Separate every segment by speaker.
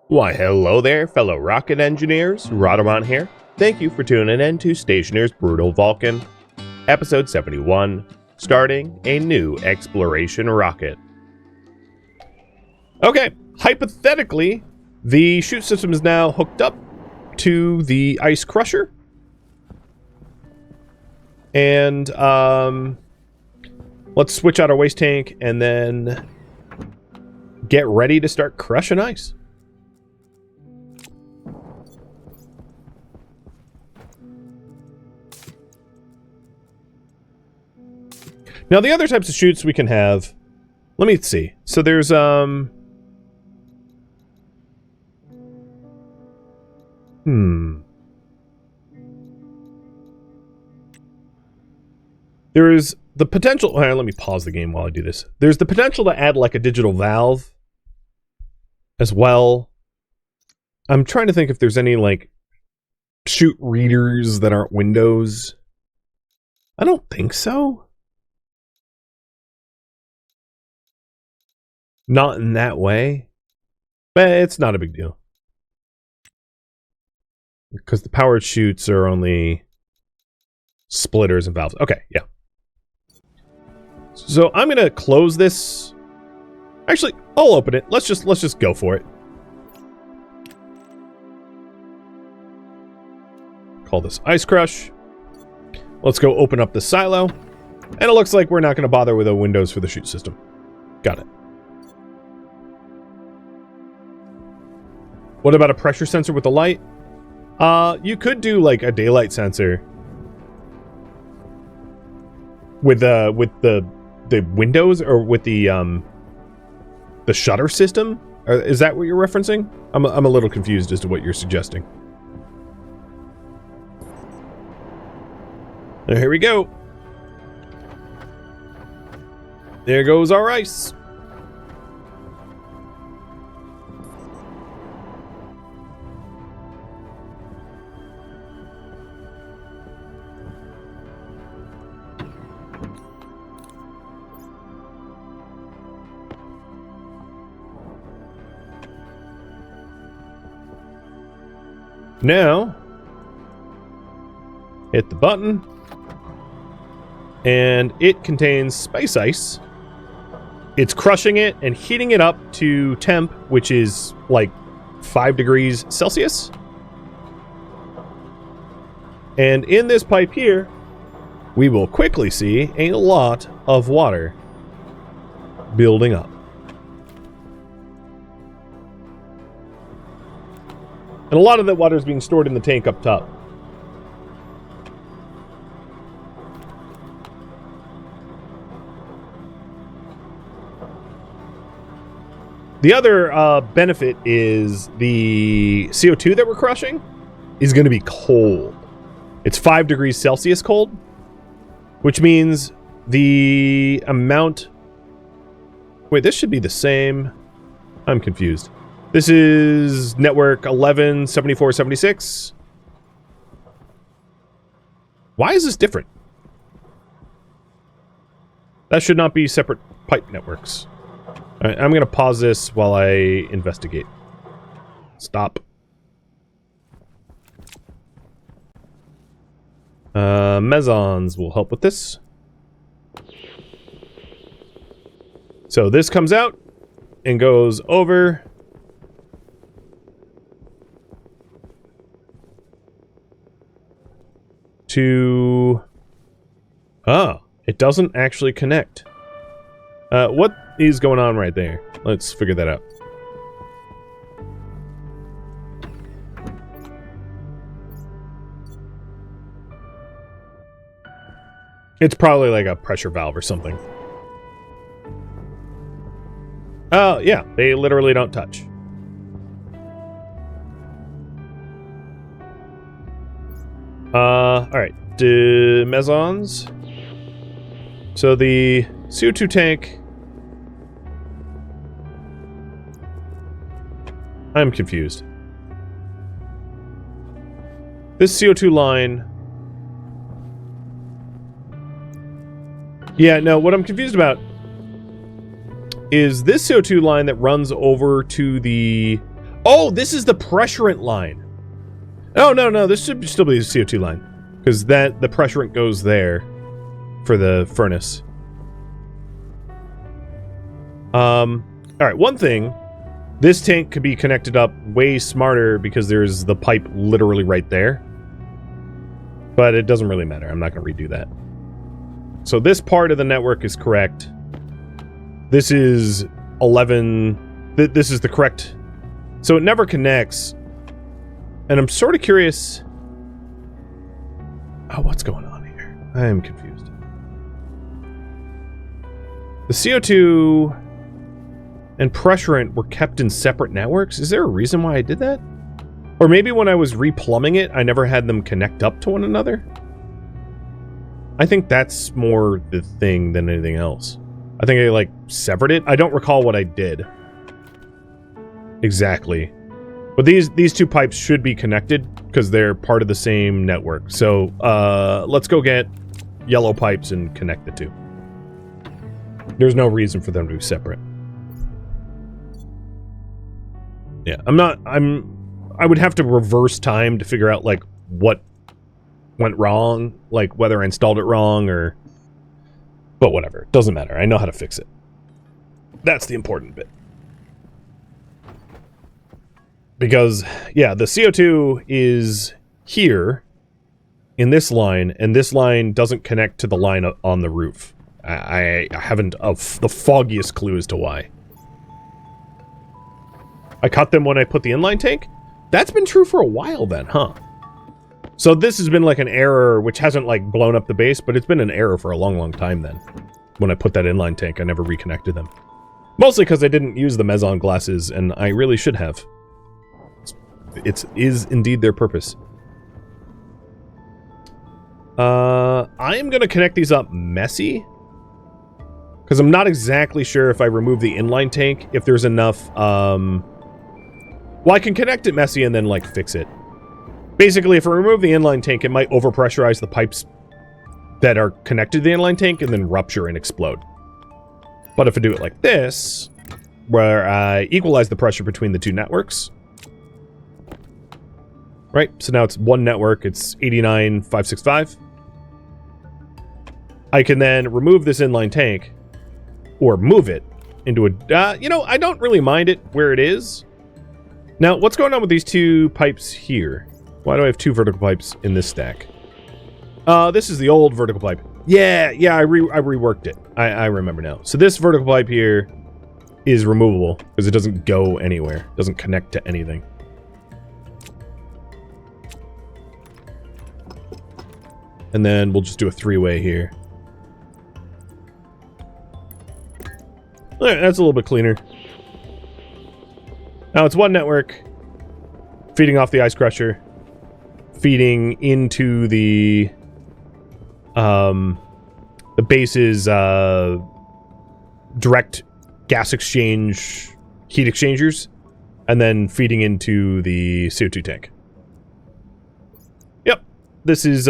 Speaker 1: Why, hello there, fellow rocket engineers. Rodamon here. Thank you for tuning in to Stationeer's Brutal Vulcan, episode 71, starting a new exploration rocket. Okay, hypothetically, the chute system is now hooked up to the ice crusher. And, let's switch out our waste tank and then get ready to start crushing ice. Now, the other types of chutes we can have, let me see. So there's, there is the potential, let me pause the game while I do this. There's the potential to add like a digital valve as well. I'm trying to think if there's any like chute readers that aren't windows. I don't think so. Not in that way, but it's not a big deal. Because the powered chutes are only splitters and valves. Okay, yeah. So I'm gonna close this. Actually, I'll open it. Let's just go for it. Call this Ice Crush. Let's go open up the silo. And it looks like we're not gonna bother with a Windows for the chute system. Got it. What about a pressure sensor with a light? You could do like a daylight sensor with the windows or with the shutter system. Is that what you're referencing? I'm a little confused as to what you're suggesting. Here we go. There goes our ice. Now, hit the button, and it contains space ice. It's crushing it and heating it up to temp, which is like 5 degrees Celsius. And in this pipe here, we will quickly see a lot of water building up. And a lot of that water is being stored in the tank up top. The other benefit is the CO2 that we're crushing is going to be cold. It's 5 degrees Celsius cold, which means the amount... Wait, this should be the same. I'm confused. This is network 117476. Why is this different? That should not be separate pipe networks. All right, I'm going to pause this while I investigate. Stop. Mesons will help with this. So this comes out and goes over... to... Oh, it doesn't actually connect. What is going on right there? Let's figure that out. It's probably like a pressure valve or something. Oh, yeah, they literally don't touch. Alright, mesons. So the CO2 tank... I'm confused. This CO2 line... Yeah, no, what I'm confused about is this CO2 line that runs over to the Oh, this is the pressurant line. Oh, no, this should still be the CO2 line. Because the pressurant goes there for the furnace. Alright, one thing. This tank could be connected up way smarter because there's the pipe literally right there. But it doesn't really matter. I'm not going to redo that. So this part of the network is correct. This is 11... This is the correct... So it never connects. And I'm sort of curious... Oh, what's going on here? I am confused. The CO2 and pressurant were kept in separate networks? Is there a reason why I did that? Or maybe when I was replumbing it, I never had them connect up to one another? I think that's more the thing than anything else. I think I, like, severed it. I don't recall what I did. Exactly. But these two pipes should be connected because they're part of the same network. So, let's go get yellow pipes and connect the two. There's no reason for them to be separate. Yeah, I would have to reverse time to figure out, like, what went wrong, like, whether I installed it wrong or... But whatever, doesn't matter. I know how to fix it. That's the important bit. Because, yeah, the CO2 is here in this line, and this line doesn't connect to the line on the roof. I haven't the foggiest clue as to why. I cut them when I put the inline tank? That's been true for a while then, huh? So this has been like an error, which hasn't like blown up the base, but it's been an error for a long, long time then. When I put that inline tank, I never reconnected them. Mostly because I didn't use the meson glasses, and I really should have. It is indeed their purpose. I am going to connect these up messy. Because I'm not exactly sure if I remove the inline tank, if there's enough, well, I can connect it messy and then, like, fix it. Basically, if I remove the inline tank, it might overpressurize the pipes that are connected to the inline tank and then rupture and explode. But if I do it like this, where I equalize the pressure between the two networks... Right, so now it's one network, it's 89,565. I can then remove this inline tank, or move it into a... you know, I don't really mind it where it is. Now, what's going on with these two pipes here? Why do I have two vertical pipes in this stack? This is the old vertical pipe. Yeah, I reworked it. I remember now. So this vertical pipe here is removable, because it doesn't go anywhere. It doesn't connect to anything. And then we'll just do a three-way here. Alright, that's a little bit cleaner. Now it's one network. Feeding off the ice crusher. Feeding into the base's direct gas exchange heat exchangers. And then feeding into the CO2 tank. Yep. This is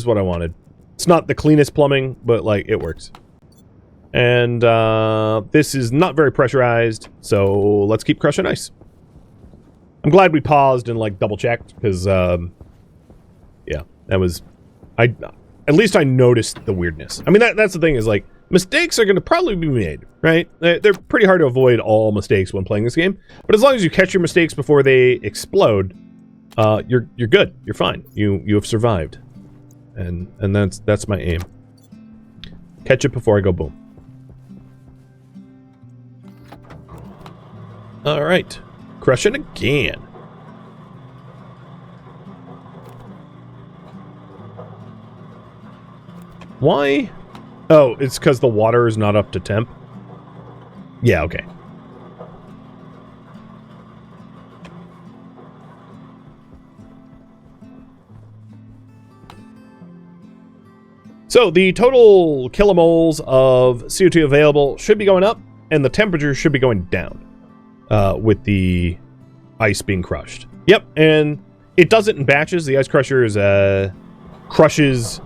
Speaker 1: what I wanted. It's not the cleanest plumbing, but like it works. And this is not very pressurized, so let's keep crushing ice. I'm glad we paused and like double checked because yeah, that was at least I noticed the weirdness. I mean that's the thing is like mistakes are going to probably be made, right? They're pretty hard to avoid all mistakes when playing this game, but as long as you catch your mistakes before they explode, you're good. You're fine. You have survived, and that's my aim. Catch it before I go boom. All right, crush it again. Why? Oh, it's because the water is not up to temp. Yeah. Okay. So the total kilomoles of CO2 available should be going up, and the temperature should be going down with the ice being crushed. Yep, and it does it in batches. The ice crusher is, crushes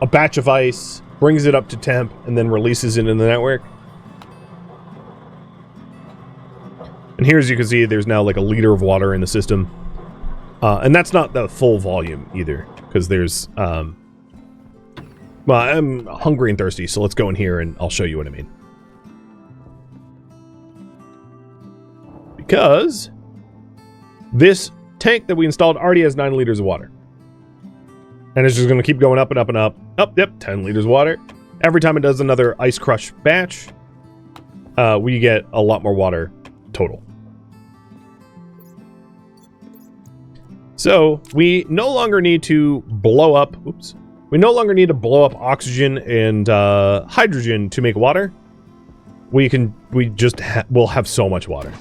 Speaker 1: a batch of ice, brings it up to temp, and then releases it in the network. And here, as you can see, there's now like a liter of water in the system. And that's not the full volume either, because there's... well, I'm hungry and thirsty, so let's go in here and I'll show you what I mean. Because this tank that we installed already has 9 liters of water. And it's just going to keep going up and up and up. Oh, yep, 10 liters of water. Every time it does another ice crush batch, we get a lot more water total. So we no longer need to blow up. Oops. We no longer need to blow up oxygen and hydrogen to make water. We'll have so much water.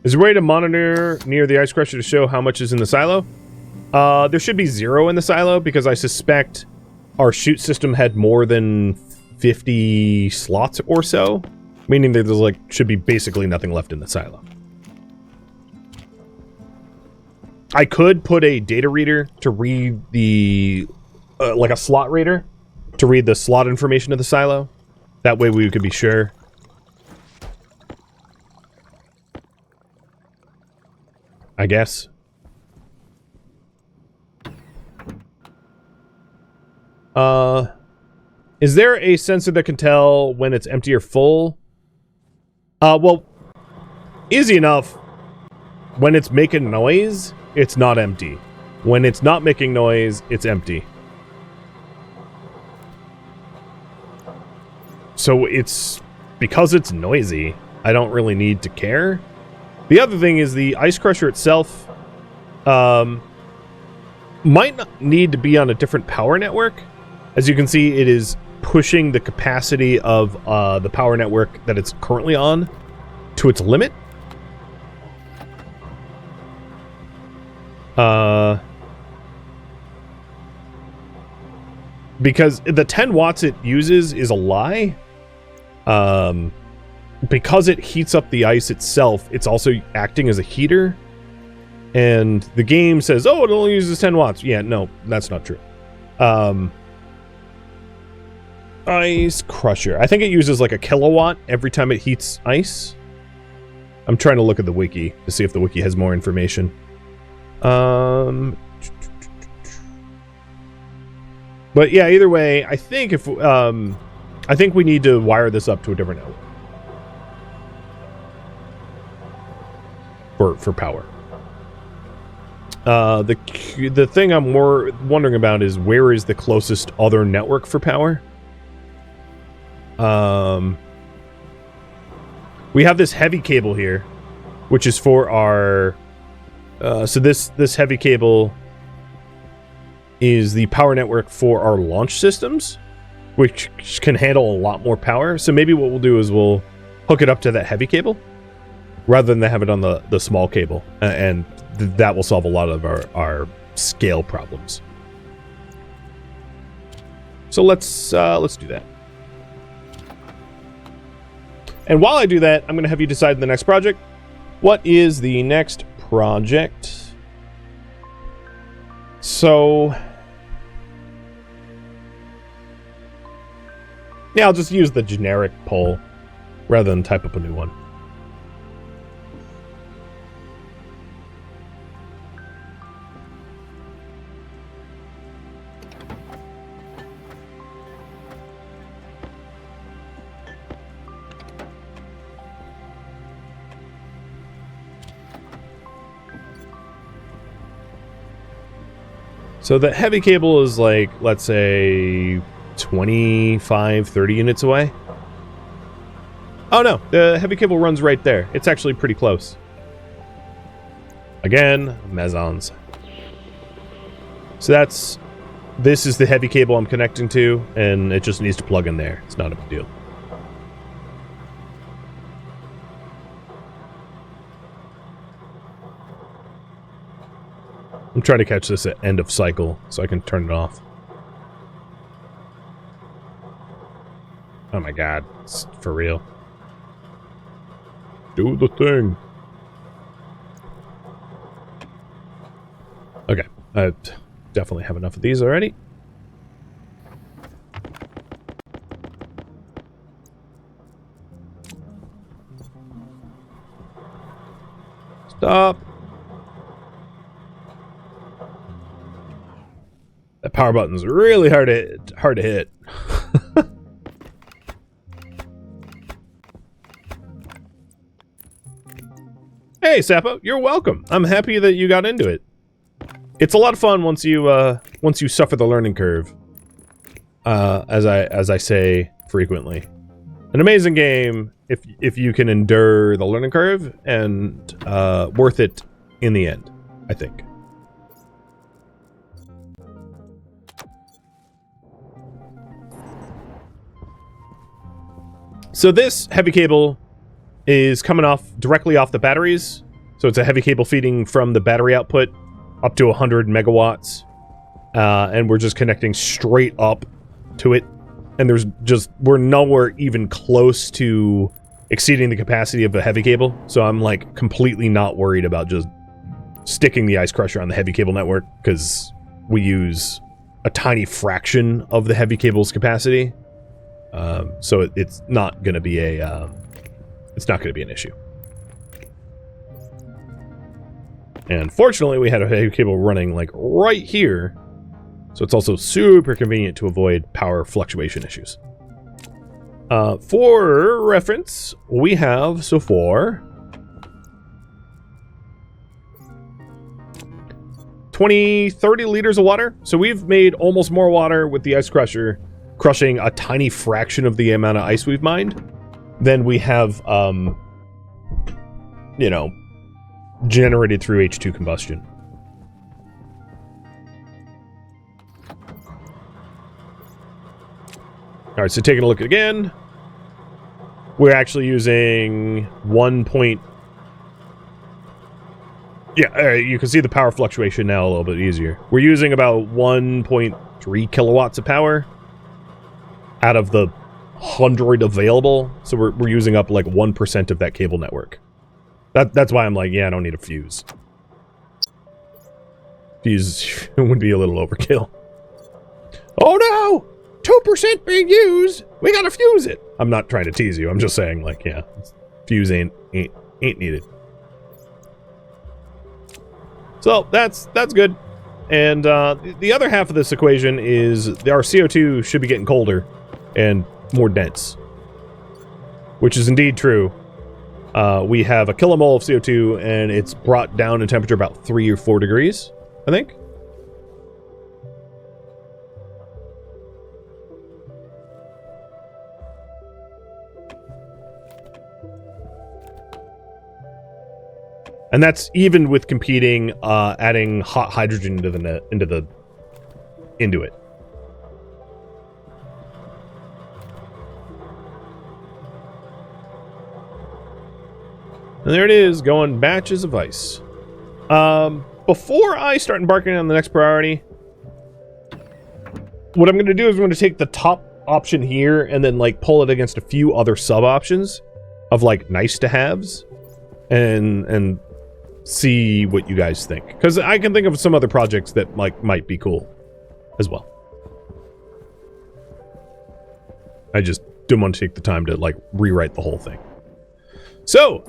Speaker 1: Is there a way to monitor near the ice crusher to show how much is in the silo? There should be 0 in the silo because I suspect our chute system had more than 50 slots or so, meaning that there's like should be basically nothing left in the silo. I could put a data reader to read the like a slot reader to read the slot information of the silo. That way we could be sure. I guess. Is there a sensor that can tell when it's empty or full? Well, easy enough. When it's making noise, it's not empty. When it's not making noise, it's empty. So it's... because it's noisy, I don't really need to care. The other thing is the ice crusher itself might not need to be on a different power network. As you can see, it is pushing the capacity of the power network that it's currently on to its limit. Because the 10 watts it uses is a lie. Because it heats up the ice itself, it's also acting as a heater. And the game says, oh, it only uses 10 watts. Yeah, no, that's not true. Ice crusher. I think it uses like a kilowatt every time it heats ice. I'm trying to look at the wiki to see if the wiki has more information. But yeah, either way, I think if I think we need to wire this up to a different network for power. The thing I'm more wondering about is where is the closest other network for power? We have this heavy cable here, which is for our so this heavy cable is the power network for our launch systems, which can handle a lot more power. So maybe what we'll do is we'll hook it up to that heavy cable rather than have it on the small cable, and that will solve a lot of our scale problems. So let's do that. And while I do that, I'm going to have you decide the next project. What is the next project? So yeah, I'll just use the generic poll rather than type up a new one. So the heavy cable is like, let's say 25, 30 units away. Oh no, the heavy cable runs right there. It's actually pretty close. Again, mesons. So this is the heavy cable I'm connecting to, and it just needs to plug in there. It's not a big deal. I'm trying to catch this at end of cycle so I can turn it off. Oh my god, it's for real. Do the thing. Okay, I definitely have enough of these already. Stop. That power button's really hard to hit. Hey, Sappo, you're welcome. I'm happy that you got into it. It's a lot of fun once you suffer the learning curve. As I say frequently, an amazing game if you can endure the learning curve, and worth it in the end, I think. So this heavy cable is coming directly off the batteries. So it's a heavy cable feeding from the battery output up to 100 megawatts. And we're just connecting straight up to it. And we're nowhere even close to exceeding the capacity of a heavy cable. So I'm like completely not worried about just sticking the ice crusher on the heavy cable network, because we use a tiny fraction of the heavy cable's capacity. So it's not going to be an issue. And fortunately, we had a heavy cable running like right here, so it's also super convenient to avoid power fluctuation issues. For reference, we have so far 20-30 liters of water. So we've made almost more water with the ice crusher, crushing a tiny fraction of the amount of ice we've mined than we have, generated through H2 combustion. All right, so taking a look again, we're actually using 1 point... Yeah, you can see the power fluctuation now a little bit easier. We're using about 1.3 kilowatts of power out of the 100 available, so we're using up like 1% of that cable network. That's why I'm like, yeah, I don't need a fuse. Fuse would be a little overkill. Oh no! 2% being used! We gotta fuse it! I'm not trying to tease you, I'm just saying, like, yeah, fuse ain't needed. So, that's good. And the other half of this equation is our CO2 should be getting colder and more dense. Which is indeed true. We have a kilomole of CO2, and it's brought down in temperature about 3 or 4 degrees, I think. And that's even with competing, adding hot hydrogen into it. And there it is, going batches of ice. Before I start embarking on the next priority, what I'm going to do is I'm going to take the top option here and then, like, pull it against a few other sub-options of, like, nice-to-haves and see what you guys think. Because I can think of some other projects that, like, might be cool as well. I just didn't want to take the time to, like, rewrite the whole thing. So,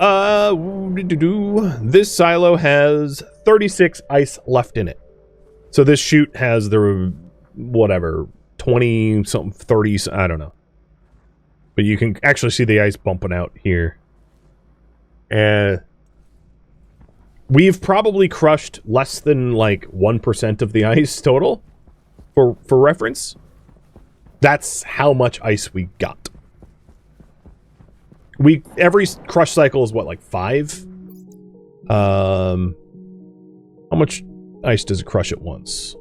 Speaker 1: this silo has 36 ice left in it. So this chute has the, whatever, 20 something, 30, I don't know. But you can actually see the ice bumping out here. And we've probably crushed less than like 1% of the ice total. For reference, that's how much ice we got. Every crush cycle is what, like 5? How much ice does it crush at once?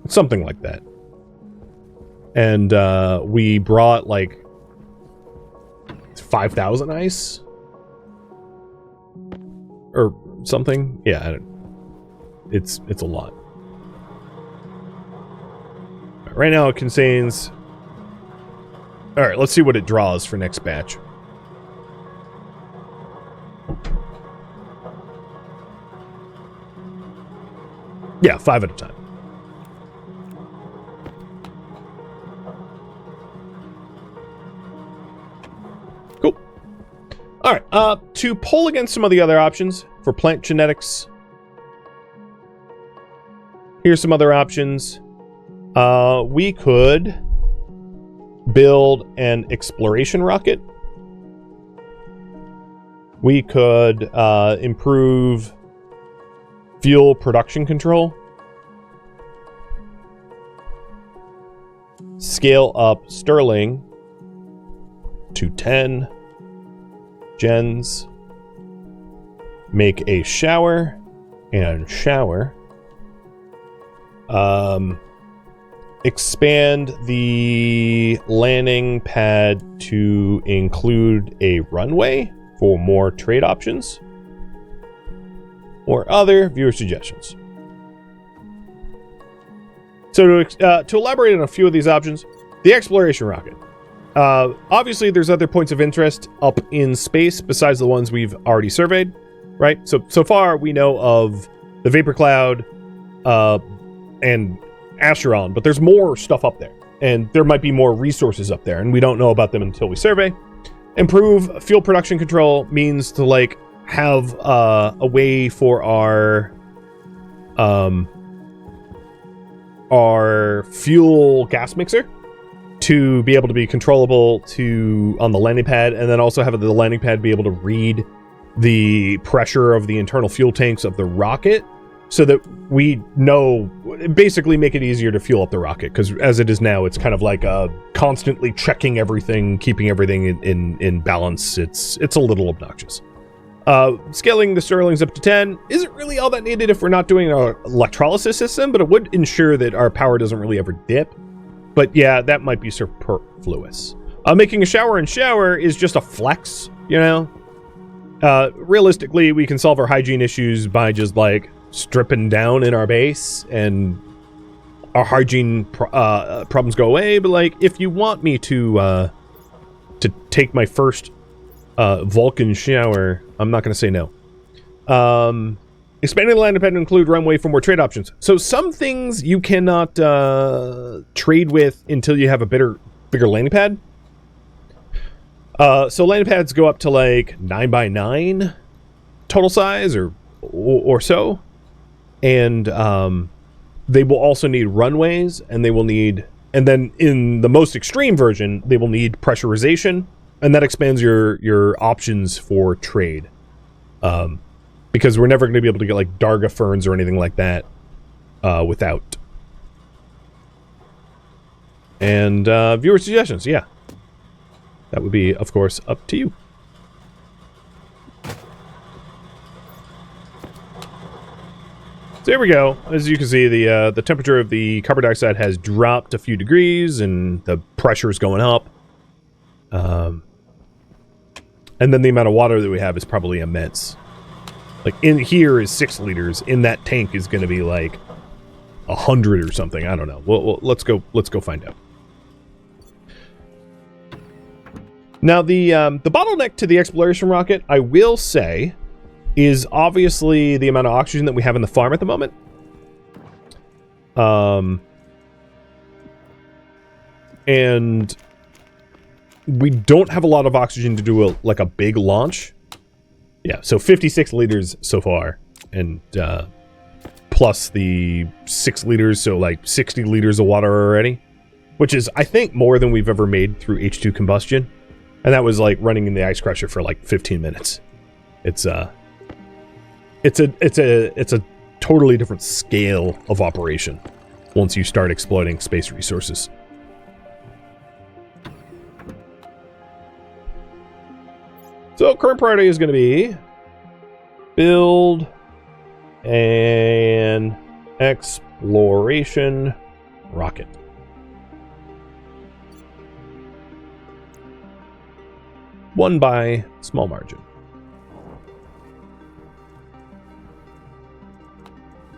Speaker 1: Something like that. And we brought like 5,000 ice or something. Yeah, it's a lot. Right now it contains... Alright, let's see what it draws for next batch. Yeah, 5 at a time. Cool. All right. To pull against some of the other options for plant genetics, here's some other options. We could build an exploration rocket. We could improve fuel production control. Scale up Sterling to 10 gens. Make a shower and shower. Expand the landing pad to include a runway for more trade options or other viewer suggestions. So to elaborate on a few of these options, the exploration rocket. Obviously, there's other points of interest up in space besides the ones we've already surveyed, right? So far, we know of the Vapor Cloud and Acheron, but there's more stuff up there, and there might be more resources up there, and we don't know about them until we survey. Improve fuel production control means to like have a way for our fuel gas mixer to be able to be controllable on the landing pad, and then also have the landing pad be able to read the pressure of the internal fuel tanks of the rocket, so that we know, basically make it easier to fuel up the rocket, because as it is now, it's kind of like constantly checking everything, keeping everything in balance. It's a little obnoxious. Scaling the Sterlings up to 10 isn't really all that needed if we're not doing an electrolysis system, but it would ensure that our power doesn't really ever dip. But yeah, that might be superfluous. Making a shower and shower is just a flex, you know? Realistically, we can solve our hygiene issues by just like stripping down in our base and our hygiene problems go away. But like, if you want me to take my first Vulcan shower, I'm not going to say no. Expanding the landing pad to include runway for more trade options. So some things you cannot trade with until you have a bigger landing pad. So landing pads go up to like 9x9 total size or so. And they will also need runways, and and then in the most extreme version, they will need pressurization. And that expands your options for trade. Because we're never going to be able to get like Darga ferns or anything like that without. And viewer suggestions, yeah. That would be, of course, up to you. So there we go. As you can see, the temperature of the carbon dioxide has dropped a few degrees, and the pressure is going up. And then the amount of water that we have is probably immense. Like, in here is 6 liters. In that tank is going to be like 100 or something. I don't know. Well, let's go find out. Now, the bottleneck to the exploration rocket, I will say, is obviously the amount of oxygen that we have in the farm at the moment. And we don't have a lot of oxygen to do a big launch. Yeah, so 56 liters so far, and plus the 6 liters, so like 60 liters of water already, which is, I think, more than we've ever made through H2 combustion, and that was like running in the ice crusher for like 15 minutes. It's a totally different scale of operation once you start exploiting space resources. So current priority is going to be build an exploration rocket. Won by small margin.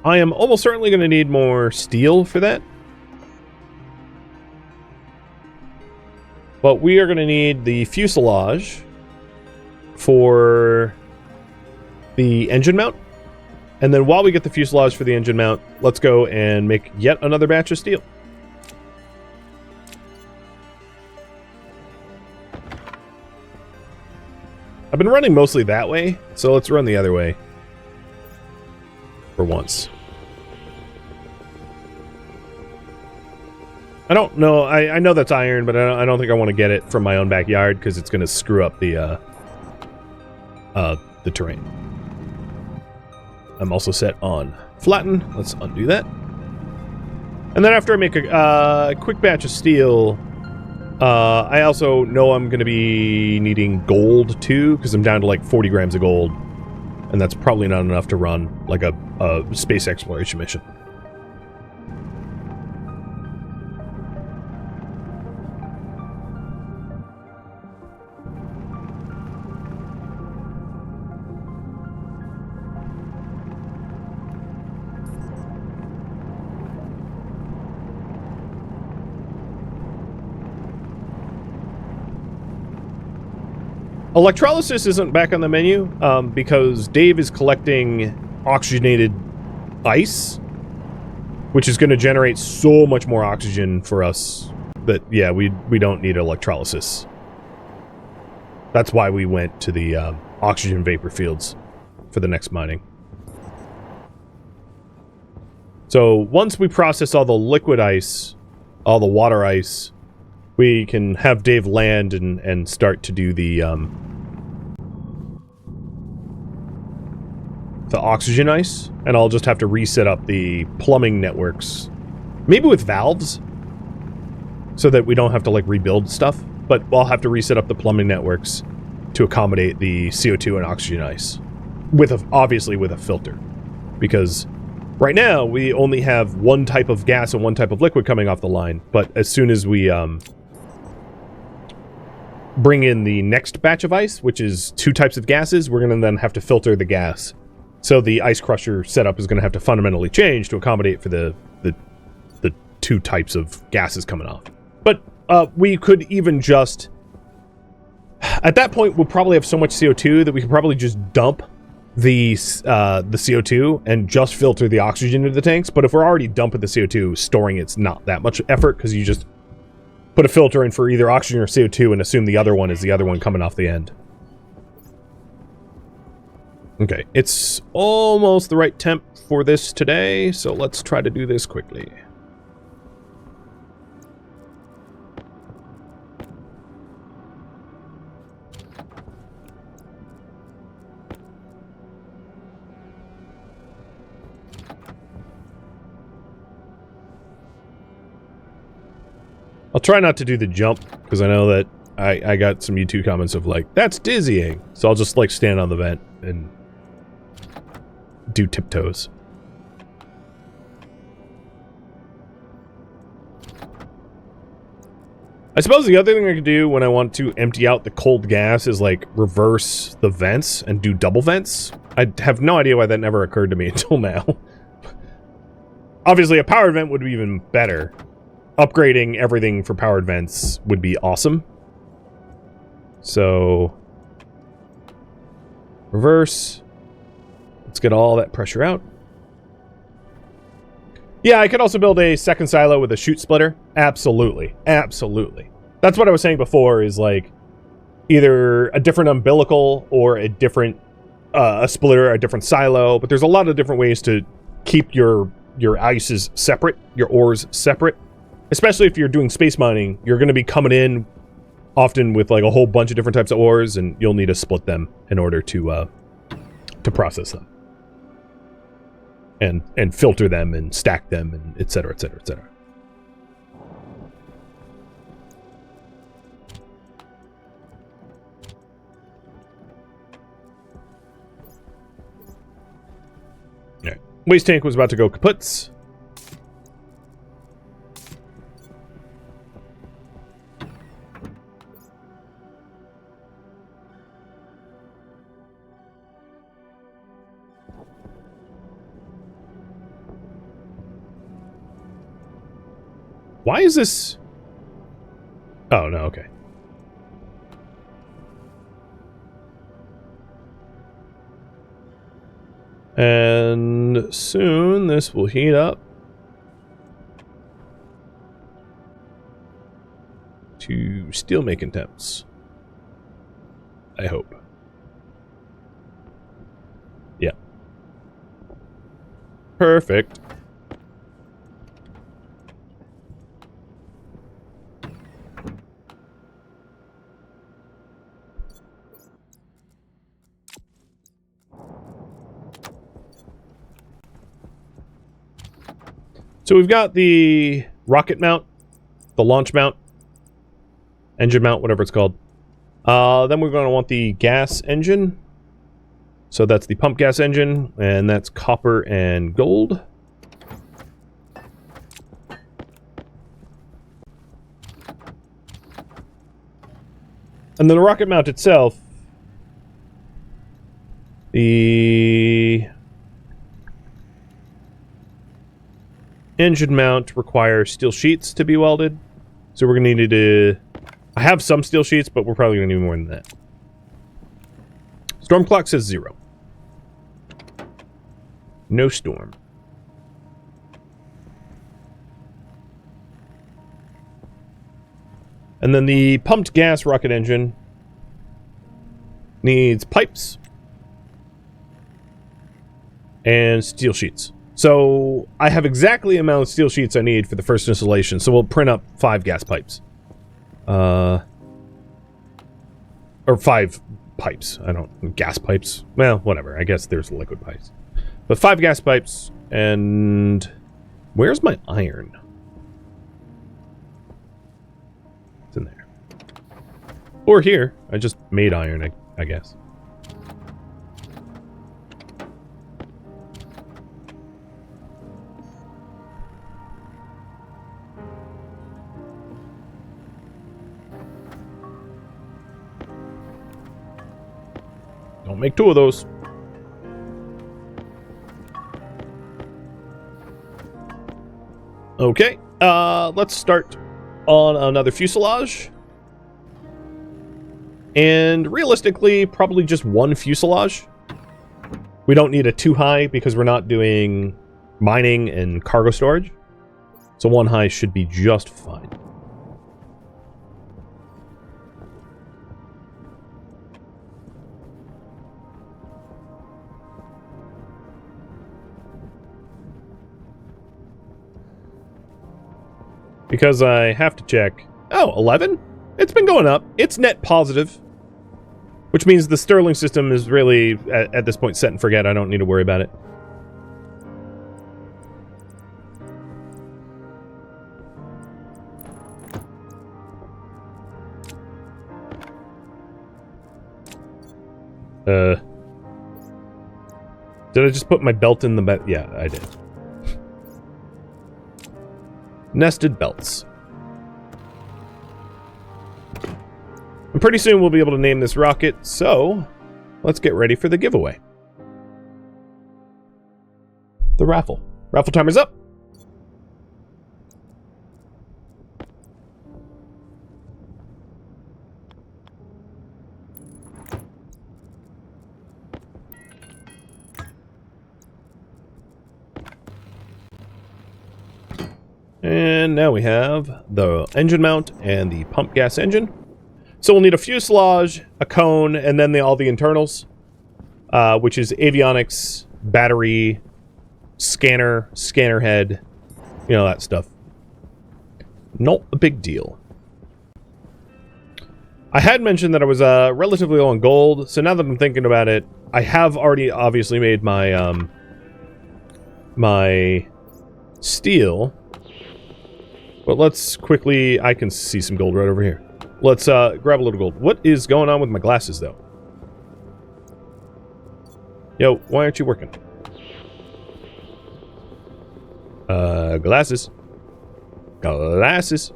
Speaker 1: I am almost certainly going to need more steel for that. But we are going to need the fuselage for the engine mount. And then while we get the fuselage for the engine mount, let's go and make yet another batch of steel. I've been running mostly that way, so let's run the other way for once. I don't know. I know that's iron, but I don't think I want to get it from my own backyard because it's going to screw up the terrain. I'm also set on flatten. Let's undo that. And then after I make a quick batch of steel, I also know I'm going to be needing gold too, because I'm down to like 40 grams of gold. And that's probably not enough to run like a space exploration mission. Electrolysis isn't back on the menu because Dave is collecting oxygenated ice, which is going to generate so much more oxygen for us that, yeah, we don't need electrolysis. That's why we went to the oxygen vapor fields for the next mining. So once we process all the liquid ice, all the water ice, we can have Dave land and start to do the oxygen ice, and I'll just have to reset up the plumbing networks, maybe with valves, so that we don't have to like rebuild stuff, but I'll have to reset up the plumbing networks to accommodate the CO2 and oxygen ice, obviously with a filter, because right now we only have one type of gas and one type of liquid coming off the line, but as soon as we bring in the next batch of ice, which is 2 types of gases, we're going to then have to filter the gas. So the ice crusher setup is going to have to fundamentally change to accommodate for the 2 types of gases coming off. But we could even just... At that point, we'll probably have so much CO2 that we could probably just dump the CO2 and just filter the oxygen into the tanks. But if we're already dumping the CO2, storing it's not that much effort, because you just put a filter in for either oxygen or CO2 and assume the other one is the other one coming off the end. Okay, it's almost the right temp for this today, so let's try to do this quickly. I'll try not to do the jump, because I know that I got some YouTube comments of like, that's dizzying. So I'll just like stand on the vent and do tiptoes. I suppose the other thing I could do when I want to empty out the cold gas is like reverse the vents and do double vents. I have no idea why that never occurred to me until now. Obviously a powered vent would be even better. Upgrading everything for powered vents would be awesome. So, reverse. Let's get all that pressure out. Yeah, I could also build a second silo with a chute splitter. Absolutely. Absolutely. That's what I was saying before, is like either a different umbilical or a different a splitter, a different silo. But there's a lot of different ways to keep your ices separate, your ores separate. Especially if you're doing space mining, you're going to be coming in often with like a whole bunch of different types of ores, and you'll need to split them in order to process them. And filter them and stack them and et cetera, et cetera, et cetera. All right. Waste tank was about to go kaputs. Why is this? Oh, no, okay. And soon this will heat up to steel making temps. I hope. Yeah. Perfect. So we've got the rocket mount, the launch mount, engine mount, whatever it's called. Then we're going to want the gas engine. So that's the pump gas engine, and that's copper and gold. And then the rocket mount itself, the engine mount requires steel sheets to be welded. So we're going to need to... I have some steel sheets, but we're probably going to need more than that. Storm clock says 0. No storm. And then the pumped gas rocket engine needs pipes and steel sheets. So I have exactly the amount of steel sheets I need for the first installation, so we'll print up 5 gas pipes. Or 5 pipes. I don't... Gas pipes? Well, whatever. I guess there's liquid pipes. But 5 gas pipes, and... Where's my iron? It's in there. Or here. I just made iron, I guess. Don't make 2 of those. Okay, let's start on another fuselage. And realistically, probably just 1 fuselage. We don't need a 2 high because we're not doing mining and cargo storage. So 1 high should be just fine. Because I have to check. Oh, 11? It's been going up. It's net positive. Which means the Sterling system is really, at this point, set and forget. I don't need to worry about it. Did I just put my belt in the belt? Yeah, I did. Nested belts. And pretty soon we'll be able to name this rocket, so let's get ready for the giveaway. The raffle. Raffle timer's up. And now we have the engine mount and the pump gas engine. So we'll need a fuselage, a cone, and then all the internals, which is avionics, battery, scanner, scanner head, you know, that stuff. Not a big deal. I had mentioned that I was relatively low on gold, so now that I'm thinking about it, I have already obviously made my my steel. But let's quickly... I can see some gold right over here. Let's grab a little gold. What is going on with my glasses, though? Yo, why aren't you working? Glasses. Glasses.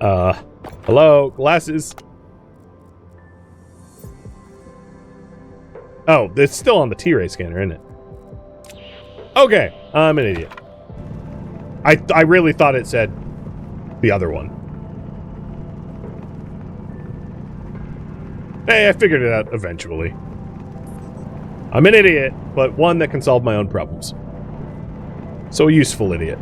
Speaker 1: Hello? Glasses. Oh, it's still on the T-ray scanner, isn't it? Okay, I'm an idiot. I really thought it said the other one. Hey, I figured it out eventually. I'm an idiot, but one that can solve my own problems. So a useful idiot.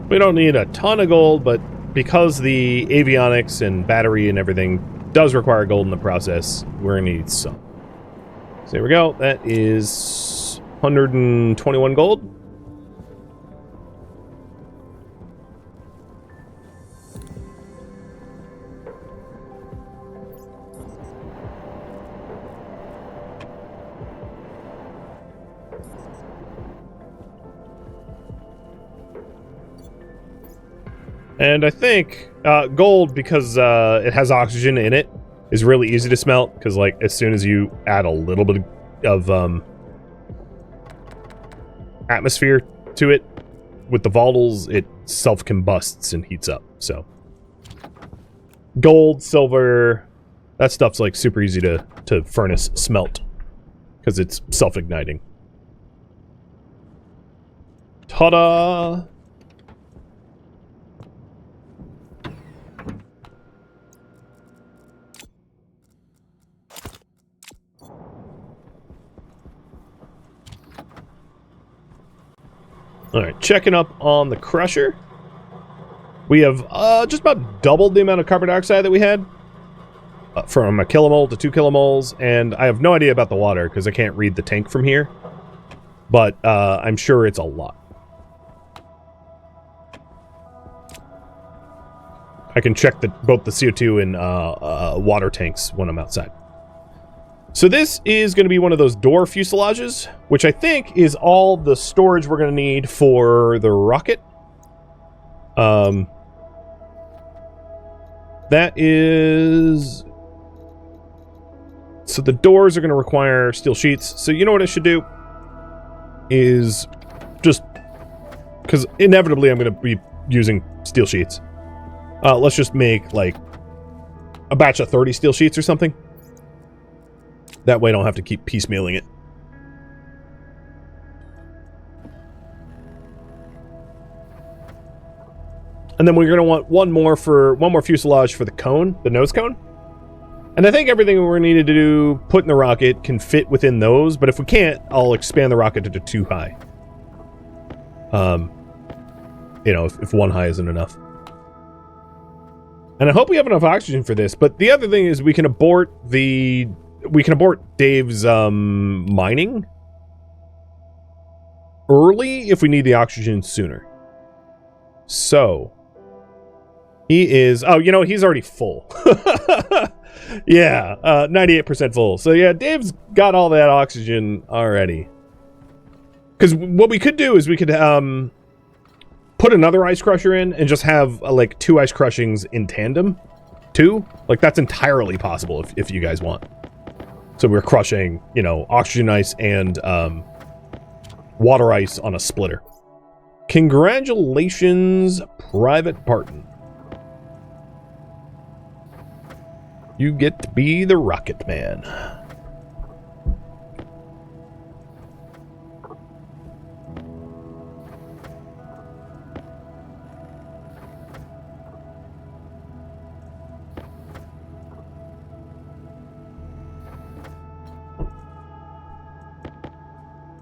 Speaker 1: We don't need a ton of gold, but because the avionics and battery and everything does require gold in the process, we're going to need some. So there we go. That is 121 gold. And I think gold, because it has oxygen in it, is really easy to smelt, because like as soon as you add a little bit of atmosphere to it with the volatiles, it self-combusts and heats up. So gold, silver, that stuff's like super easy to furnace smelt because it's self-igniting. Ta-da! Alright, checking up on the crusher. We have just about doubled the amount of carbon dioxide that we had. From a kilomole to 2 kilomoles, and I have no idea about the water because I can't read the tank from here. But I'm sure it's a lot. I can check both the CO2 and water tanks when I'm outside. So this is going to be one of those door fuselages, which I think is all the storage we're going to need for the rocket. That is... So the doors are going to require steel sheets. So you know what I should do? Is just... Because inevitably I'm going to be using steel sheets. Let's just make, like, a batch of 30 steel sheets or something. That way I don't have to keep piecemealing it. And then we're going to want one more fuselage for the cone, the nose cone. And I think everything we're needed to do, put in the rocket, can fit within those. But if we can't, I'll expand the rocket to 2 high. You know, if 1 high isn't enough. And I hope we have enough oxygen for this. But the other thing is we can abort Dave's mining early if we need the oxygen sooner. So he is... Oh, you know, he's already full. Yeah, 98% full. So yeah, Dave's got all that oxygen already. Because what we could do is we could put another ice crusher in and just have like 2 ice crushings in tandem. 2? Like that's entirely possible if you guys want. So we're crushing, you know, oxygen ice and water ice on a splitter. Congratulations, Private Barton. You get to be the Rocket Man.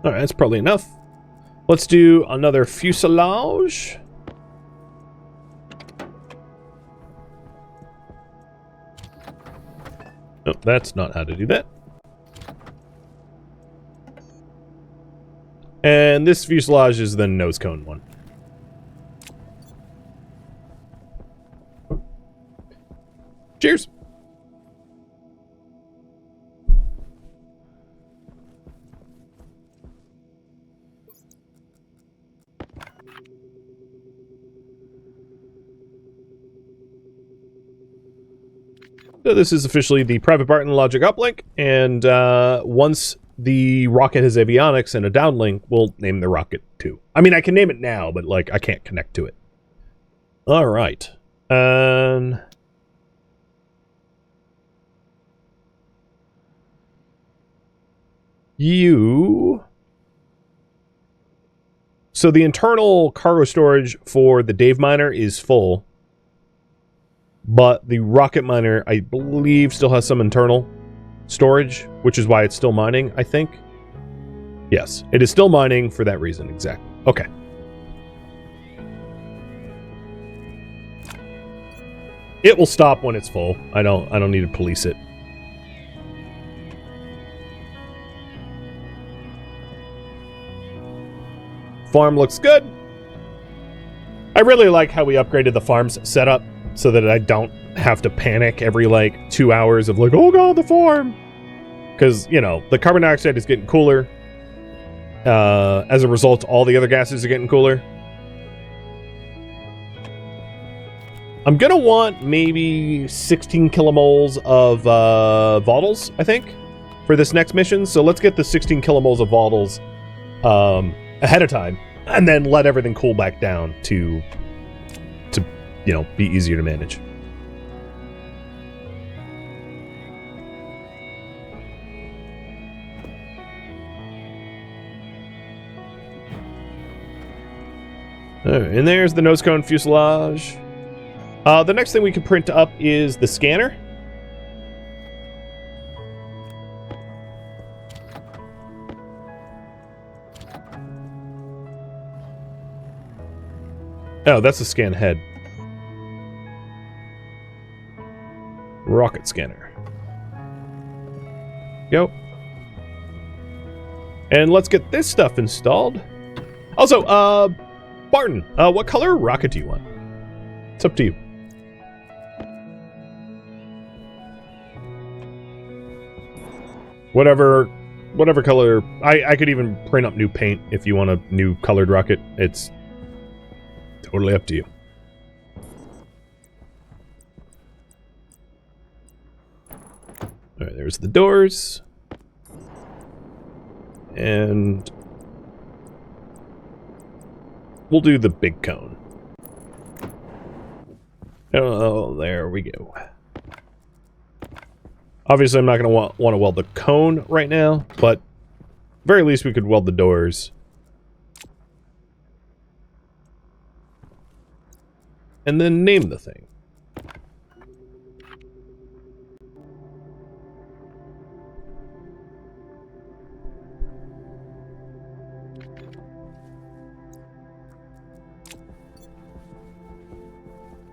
Speaker 1: Alright, that's probably enough. Let's do another fuselage. Oh, that's not how to do that. And this fuselage is the nose cone one. Cheers. So this is officially the Private Barton logic uplink, and once the rocket has avionics and a downlink, we'll name the rocket too. I mean, I can name it now, but like I can't connect to it. All right. you... So the internal cargo storage for the Dave miner is full. But the rocket miner, I believe, still has some internal storage, which is why it's still mining, I think. Yes, it is still mining for that reason, exactly. Okay. It will stop when it's full. I don't need to police it. Farm looks good. I really like how we upgraded the farm's setup so that I don't have to panic every like 2 hours of like, oh god, the farm. Because, you know, the carbon dioxide is getting cooler. As a result, all the other gases are getting cooler. I'm gonna want maybe 16 kilomoles of volatiles, I think, for this next mission. So let's get the 16 kilomoles of volatiles ahead of time, and then let everything cool back down to you know, be easier to manage. And there's the nose cone fuselage. The next thing we can print up is the scanner. Oh, that's the scan head. Rocket scanner. Go. And let's get this stuff installed. Also, Barton, what color rocket do you want? It's up to you. Whatever color. I could even print up new paint if you want a new colored rocket. It's totally up to you. All right, there's the doors. And we'll do the big cone. Oh, there we go. Obviously, I'm not going to want to weld the cone right now, but very least we could weld the doors. And then name the thing.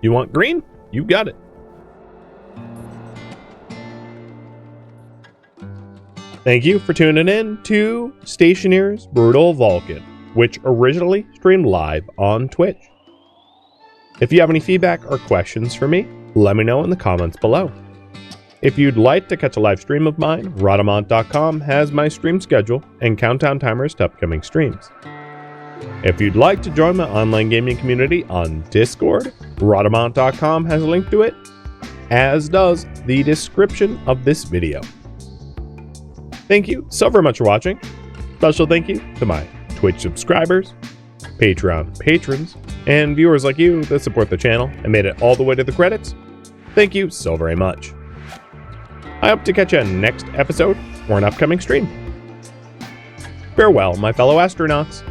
Speaker 1: You want green? You got it. Thank you for tuning in to Stationeers Brutal Vulcan, which originally streamed live on Twitch. If you have any feedback or questions for me, let me know in the comments below. If you'd like to catch a live stream of mine, Rodamont.com has my stream schedule and countdown timers to upcoming streams. If you'd like to join my online gaming community on Discord, Rodamont.com has a link to it, as does the description of this video. Thank you so very much for watching. Special thank you to my Twitch subscribers, Patreon patrons, and viewers like you that support the channel and made it all the way to the credits. Thank you so very much. I hope to catch you in next episode or an upcoming stream. Farewell, my fellow astronauts.